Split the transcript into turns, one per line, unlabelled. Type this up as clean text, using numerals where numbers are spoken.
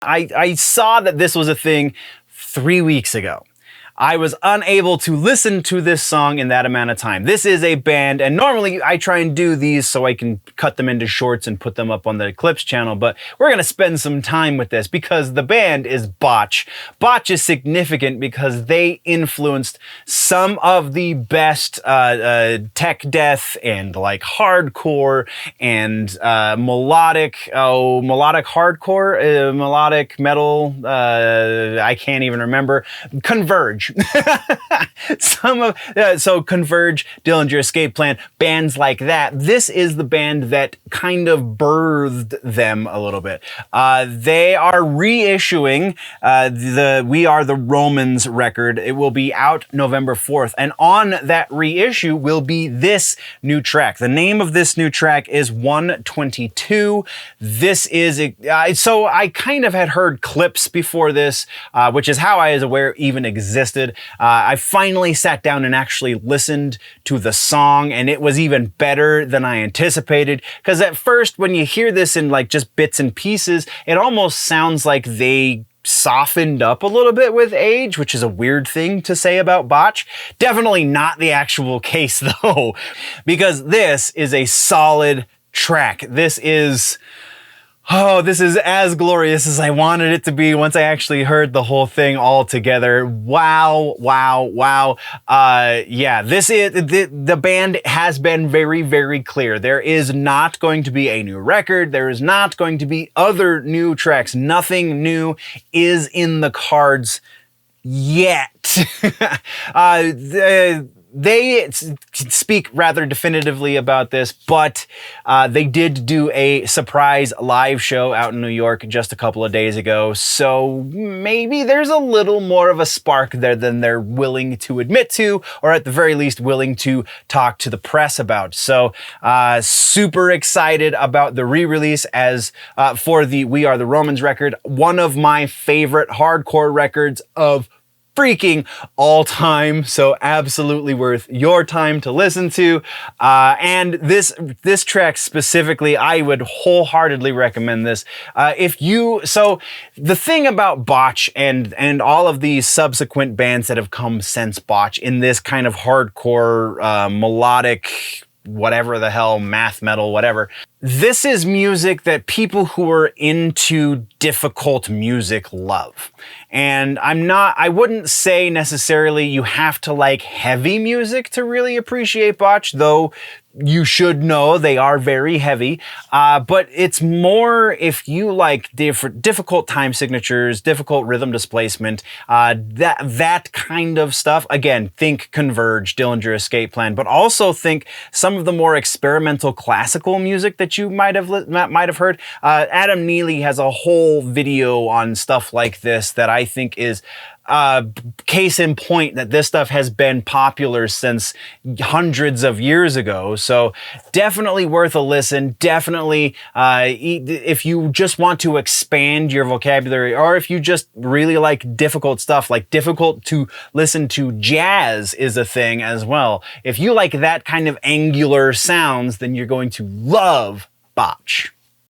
I saw that this was a thing 3 weeks ago. I was unable to listen to this song in that amount of time. This is a band, and normally I try and do these so I can cut them into shorts and put them up on the Eclipse channel, but we're going to spend some time with this because the band is Botch. Botch is significant because they influenced some of the best tech death and like hardcore and melodic hardcore, melodic metal, I can't even remember, Converge. So Converge, Dillinger Escape Plan, bands like that. This is the band that kind of birthed them a little bit. They are reissuing the We Are the Romans record. It will be out November 4th, and on that reissue will be this new track. The name of this new track is 122. This is so I kind of had heard clips before this, which is how I was aware it even existed. I finally sat down and actually listened to the song, and it was even better than I anticipated, because at first when you hear this in like just bits and pieces, it almost sounds like they softened up a little bit with age, which is a weird thing to say about Botch. Definitely not the actual case though, because this is a solid track. This is as glorious as I wanted it to be once I actually heard the whole thing all together. Wow. Yeah, the band has been very, very clear. There is not going to be a new record. There is not going to be other new tracks. Nothing new is in the cards yet. They speak rather definitively about this, but they did do a surprise live show out in New York just a couple of days ago, so maybe there's a little more of a spark there than they're willing to admit to, or at the very least willing to talk to the press about. So super excited about the re-release as for the We Are the Romans record, one of my favorite hardcore records of freaking all time, so absolutely worth your time to listen to. And this track specifically, I would wholeheartedly recommend this. So the thing about Botch and all of these subsequent bands that have come since Botch in this kind of hardcore, melodic, whatever the hell, math metal, whatever. This is music that people who are into difficult music love. And I wouldn't say necessarily you have to like heavy music to really appreciate Botch, though you should know they are very heavy. But it's more if you like difficult time signatures, difficult rhythm displacement, that kind of stuff. Again, think Converge, Dillinger Escape Plan, but also think some of the more experimental classical music that you might have heard. Adam Neely has a whole video on stuff like this that I think is case in point that this stuff has been popular since hundreds of years ago. So definitely worth a listen. Definitely, if you just want to expand your vocabulary, or if you just really like difficult stuff, like difficult to listen to jazz is a thing as well. If you like that kind of angular sounds, then you're going to love Botch.